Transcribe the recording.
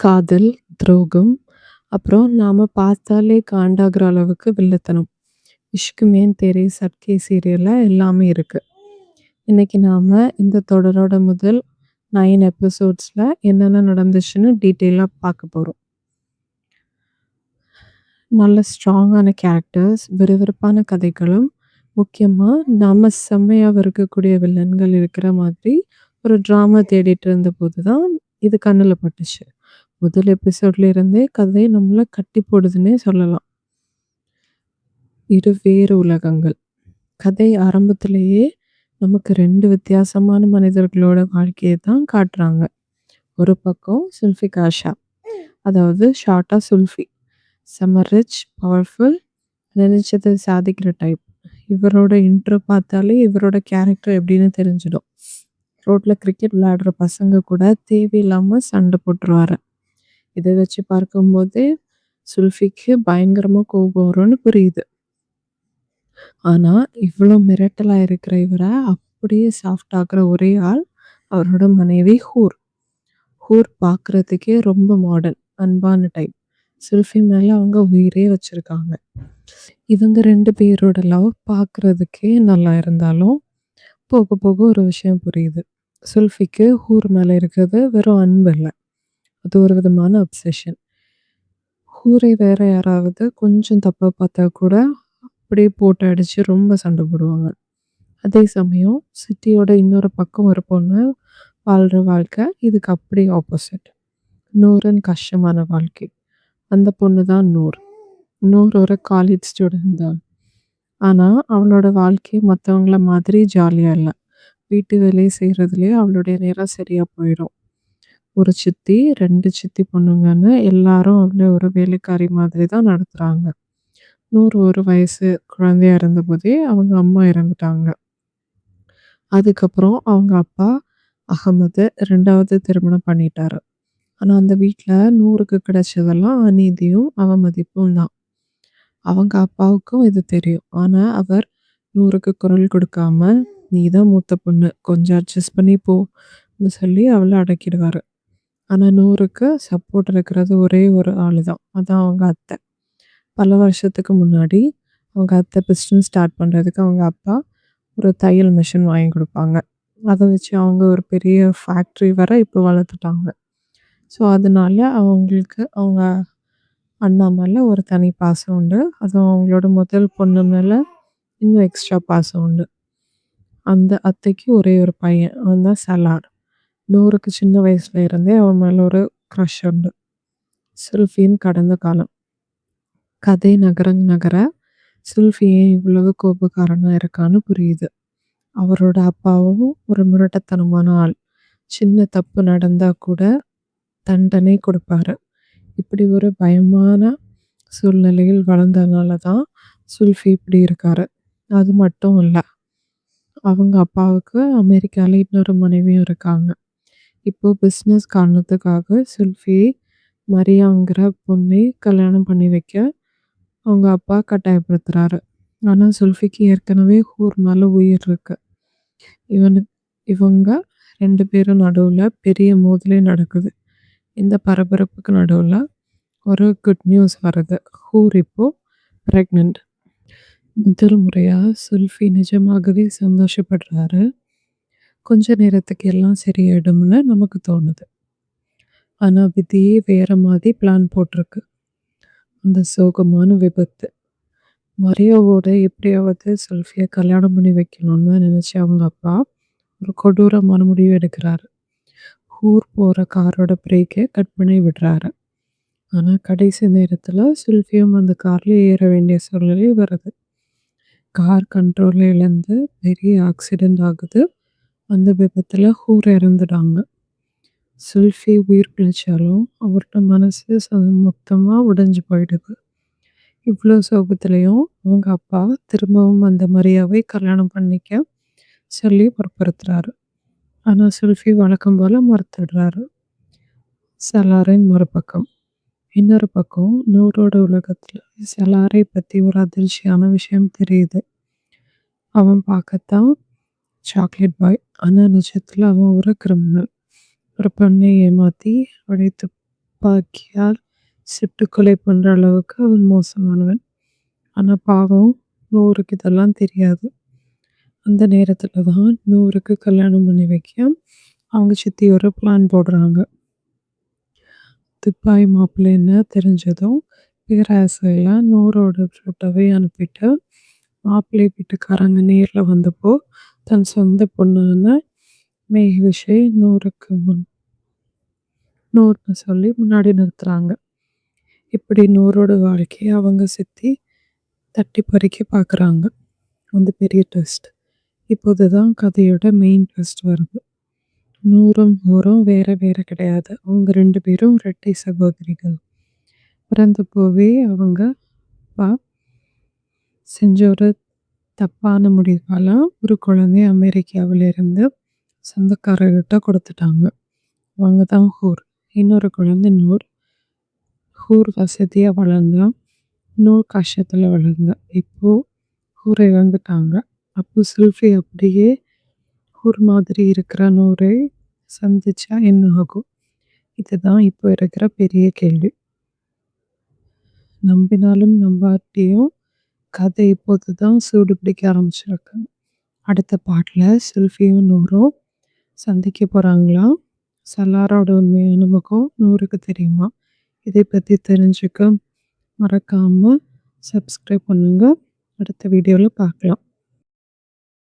காதல், துரோகம், அப்புறம் நாம பார்த்தாலே காண்டாகுற அளவுக்கு வில்லத்தனம். இஷ்க் மேன் தேரே சட்கே சீரியல்ல எல்லாமே இருக்கு. இன்னைக்கு நாம இந்த தொடரோட முதல் 9 எபிசோட்ஸ்ல என்னென்ன நடந்துச்சுன்னு டீட்டெயிலா பார்க்க போறோம். நல்ல ஸ்ட்ராங்கான கேரக்டர்ஸ், விறுவிறுப்பான கதைகளும், முக்கியமா நம்ம செம்மையா வெறுக்கக்கூடிய வில்லன்கள் இருக்கிற மாதிரி ஒரு ட்ராமா தேடிட்டு இருந்தபோது தான் இது கண்ணுல பட்டுச்சு. முதல் எபிசோட்ல இருந்தே கதை நம்மள கட்டி போடுதுன்னே சொல்லலாம். இரு வேறு உலகங்கள். கதை ஆரம்பத்திலேயே நமக்கு 2 வித்தியாசமான மனிதர்களோட வாழ்க்கைய தான் காட்டுறாங்க. ஒரு பக்கம் சுல்ஃபிகா ஷா, அதாவது ஷார்ட்டா சுல்ஃபி. செம்ம ரிச், பவர்ஃபுல், நினைச்சத சாதிக்கிற டைப். இவரோட இன்ட்ரோ பார்த்தாலே இவரோட கேரக்டர் எப்படின்னு தெரிஞ்சிடும். ரோட்ல கிரிக்கெட் விளையாடுற பசங்க கூட தேவையில்லாம சண்டை போட்டுருவாரு. இதை வச்சு பார்க்கும்போது சுல்ஃபிக்கு பயங்கரமா கோபம் வரும்னு புரியுது. ஆனா இவ்வளோ மிரட்டலா இருக்கிற இவரை அப்படியே சாஃப்ட் ஆக்குற ஒரே ஆள் அவரோட மனைவி ஹூர். ஹூர் பார்க்கறதுக்கே ரொம்ப மாடர்ன், அன்பான டைப். சுல்ஃபி மேல அவங்க உயிரே வச்சிருக்காங்க. இவங்க 2 பேரோட லவ் பார்க்கறதுக்கே நல்லா இருந்தாலும் போக போக ஒரு விஷயம் புரியுது. சுல்ஃபிக்கு ஹூர் மேல இருக்கிறது வெறும் அன்பு இல்லை, அது ஒரு விதமான அப்சஷன். ஹூரை வேற யாராவது கொஞ்சம் தப்பா பார்த்தா கூட அப்படியே போட்டு அடிச்சு ரொம்ப சண்டை போடுவாங்க. அதே சமயம் சிட்டியோட இன்னொரு பக்கம் ஒரு பொண்ணு வாழ்ற வாழ்க்கை இதுக்கு அப்படியே ஆப்போசிட். நூறுன்னு கஷ்டமான வாழ்க்கை. அந்த பொண்ணு தான் நூர். நூர் ஒரு காலேஜ் ஸ்டூடெண்ட் தான். ஆனா அவளோட வாழ்க்கை மற்றவங்கள மாதிரி ஜாலியா இல்லை. வீட்டு வேலையை செய்கிறதுலேயே அவளுடைய நேரம் சரியா போயிடும். ஒரு சித்தி, 2 சித்தி பொண்ணுங்கன்னு எல்லாரும் அவளை ஒரு வேலைக்காரி மாதிரி தான் நடத்துகிறாங்க. 101 வயசு குழந்தையா இருந்தபோதே அவங்க அம்மா இறந்துட்டாங்க. அதுக்கப்புறம் அவங்க அப்பா அகமது 2வது திருமணம் பண்ணிட்டாரு. ஆனால் அந்த வீட்டில் நூறுக்கு கிடைச்சதெல்லாம் அநீதியும் அவமதிப்பும் தான். அவங்க அப்பாவுக்கும் இது தெரியும். ஆனால் அவர் நூறுக்கு குரல் கொடுக்காம, நீ தான் மூத்த பொண்ணு, கொஞ்சம் அட்ஜஸ்ட் பண்ணி போன்னு சொல்லி அவளை அடக்கிடுவார். ஆனால் நூறுக்கு சப்போர்ட் இருக்கிறது ஒரே ஒரு ஆள் தான், அதான் அவங்க அத்தை. பல வருஷத்துக்கு முன்னாடி அவங்க அத்தை பிஸ்னஸ் ஸ்டார்ட் பண்ணுறதுக்கு அவங்க அப்பா ஒரு தையல் மிஷின் வாங்கி கொடுப்பாங்க. அதை வச்சு அவங்க ஒரு பெரிய ஃபேக்ட்ரி வர இப்போ வளர்த்துட்டாங்க. ஸோ அதனால அவங்களுக்கு அவங்க அண்ணா மேலே ஒரு தனி பாசம் உண்டு. அதுவும் அவங்களோட முதல் பொண்ணு மேலே இன்னும் எக்ஸ்ட்ரா பாசம் உண்டு. அந்த அத்தைக்கு ஒரே ஒரு பையன், அவன் தான் சலார். நூறுக்கு சின்ன வயசுல இருந்தே அவன் மேலே ஒரு க்ரஷ் உண்டு. சுல்ஃபியின் கடந்த காலம். கதை நகர நகர சுல்ஃபி ஏன் இவ்வளவு கோபக்காரனா இருக்கான்னு புரியுது. அவரோட அப்பாவும் ஒரு முரட்டத்தனமான ஆள். சின்ன தப்பு நடந்தா கூட தண்டனை கொடுப்பாரு. இப்படி ஒரு பயமான சூழ்நிலையில் வளர்ந்ததுனால தான் சுல்ஃபி இப்படி இருக்காரு. அது மட்டும் இல்லை, அவங்க அப்பாவுக்கு அமெரிக்காவில் இன்னொரு மனைவியும் இருக்காங்க. இப்போ பிஸ்னஸ் காரணத்துக்காக சுல்ஃபி மரியாங்கிற பொண்ணை கல்யாணம் பண்ணி வைக்க அவங்க அப்பா கட்டாயப்படுத்துறாரு. ஆனால் சுல்ஃபிக்கு ஏற்கனவே ஹூர் மேலே உயிர் இருக்கு. இவங்க 2 பேரும் நடுவில் பெரிய மோதலே நடக்குது. இந்த பரபரப்புக்கு நடுவில் ஒரு குட் நியூஸ் வருது. ஹூர் இப்போ ப்ரெக்னென்ட். முதல் முறையாக சுல்ஃபி நிஜமாகவே சந்தோஷப்படுறாரு. கொஞ்ச நேரத்துக்கு எல்லாம் சரியாயிடும்னு நமக்கு தோணுது. ஆனால் விதியே வேற மாதிரி பிளான் போட்டிருக்கு. அந்த சோகமான விபத்து. மரியாவோட எப்படியாவது சுல்ஃபியை கல்யாணம் பண்ணி வைக்கணும்னு நினச்சி அவங்க அப்பா ஒரு கொடூரமான முடிவு எடுக்கிறாரு. ஹூர் போகிற காரோட பிரேக்கை கட் பண்ணி விடுறாரு. ஆனால் கடைசி நேரத்தில் சுல்ஃபியும் அந்த காரில் ஏற வேண்டிய சூழ்நிலை வருது. கார் கண்ட்ரோலில் இழந்து பெரிய ஆக்சிடெண்ட் ஆகுது. அந்த விபத்தில் ஹூர் இறந்துடாங்க. சுல்ஃபி உயிர் பிழைச்சாலும் அவரோட மனசு மொத்தமாக உடைஞ்சு போயிடுது. இவ்வளோ சோகத்துலேயும் அவங்க அப்பா திரும்பவும் அந்த மரியாவை கல்யாணம் பண்ணிக்க சொல்லி வற்புறுத்துறாரு. ஆனால் சுல்ஃபி வழக்கம் போல் மறுத்துடுறாரு. சலாரின் மறுபக்கம். இன்னொரு பக்கம் நூறோட உலகத்தில் சலாரை பற்றி ஒரு அதிர்ச்சியான விஷயம் தெரியுது. அவன் பார்க்கத்தான் சாக்லேட் பாய், ஆனால் நிஜத்தில் அவன் ஒரு கிரிமினல். ஒரு பெண்ணை ஏமாற்றி உழைத்து துப்பாக்கியால் சுட்டு கொலை பண்ற அளவுக்கு அவன் மோசமானவன். ஆனா பாவம் நூருக்கு இதெல்லாம் தெரியாது. அந்த நேரத்துல தான் நூருக்கு கல்யாணம் பண்ணி வைக்க அவங்க சித்தி ஒரு பிளான் போடுறாங்க. துப்பாய் மாப்பிள்ளைன்னு தெரிஞ்சதும் பேராசையில நூறோட ஃபோட்டோவை அனுப்பிட்டு மாப்பிள்ளை வீட்டுக்காரங்க நேர்ல வந்தப்போ தன் சொந்த பொண்ணான மேகவிஷை நூறுன்னு சொல்லி முன்னாடி நிறுத்துறாங்க. இப்படி நூறோட வாழ்க்கையை அவங்க சித்தி தட்டி பறிக்க பார்க்குறாங்க. அந்த பெரிய ட்விஸ்ட். இப்போதுதான் கதையோட மெயின் ட்விஸ்ட் வருது. நூறும் வேற வேற கிடையாது. அவங்க 2 பேரும் இரட்டை சகோதரிகள். பிறந்தப்போவே அவங்க அப்பா செஞ்ச ஒரு தப்பான முடிவால ஒரு குழந்தைய அமெரிக்காவிலிருந்து சொந்தக்காரர்கிட்ட கொடுத்துட்டாங்க. அவங்க தான் ஹூர். இன்னொரு குழந்தை நூர். ஹூர் வசதியாக வளர்ந்தா, நூர் கஷ்டத்தில் வளர்ந்தா. இப்போ ஹூரை இழந்துட்டாங்க. அப்போ செல்ஃபி அப்படியே ஹூர் மாதிரி இருக்கிற நூரை சந்திச்சா என்ன ஆகும்? இதுதான் இப்போ இருக்கிற பெரிய கேள்வி. நம்பினாலும் நம்பாட்டியும் கதை இப்போது தான் சூடு பிடிக்க ஆரம்பிச்சிருக்கு. அடுத்த பாட்டில் செல்ஃபியும் நூறும் சந்திக்க போகிறாங்களா? சல்லாரோட உண்மையான முகம் நூறுக்கு தெரியுமா? இதை பற்றி தெரிஞ்சுக்க மறக்காமல் சப்ஸ்கிரைப் பண்ணுங்கள். அடுத்த வீடியோவில் பார்க்கலாம்.